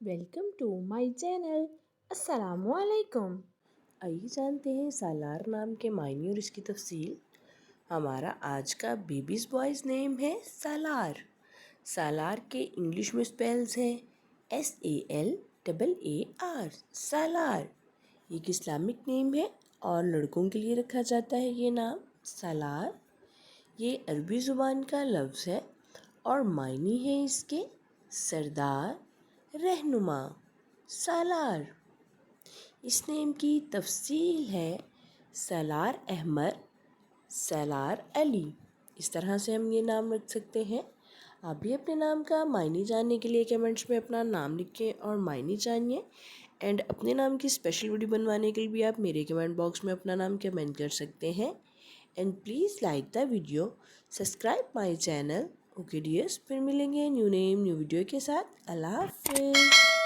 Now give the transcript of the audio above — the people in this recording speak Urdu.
Welcome to my channel. السلام علیکم۔ آئیے جانتے ہیں سالار نام کے معنی اور اس کی تفصیل۔ ہمارا آج کا بیبیز بوائز نیم ہے سالار۔ سالار کے انگلش میں اسپیلز ہیں SALAAR، سالار۔ یہ ایک اسلامک نیم ہے اور لڑکوں کے لیے رکھا جاتا ہے یہ نام سالار۔ یہ عربی زبان کا لفظ ہے اور معنی ہے اس کے سردار، رہنما، سالار۔ اس نیم کی تفصیل ہے سالار احمد، سالار علی۔ اس طرح سے ہم یہ نام رکھ سکتے ہیں۔ آپ بھی اپنے نام کا معنی جاننے کے لیے کمنٹس میں اپنا نام لکھیں اور معنی جانیے، اینڈ اپنے نام کی اسپیشل ویڈیو بنوانے کے لیے بھی آپ میرے کمنٹ باکس میں اپنا نام کمنٹ کر سکتے ہیں، and please like the video, subscribe my channel. Okay dears, پھر ملیں گے نیو نیم نیو ویڈیو کے ساتھ۔ اللہ حافظ۔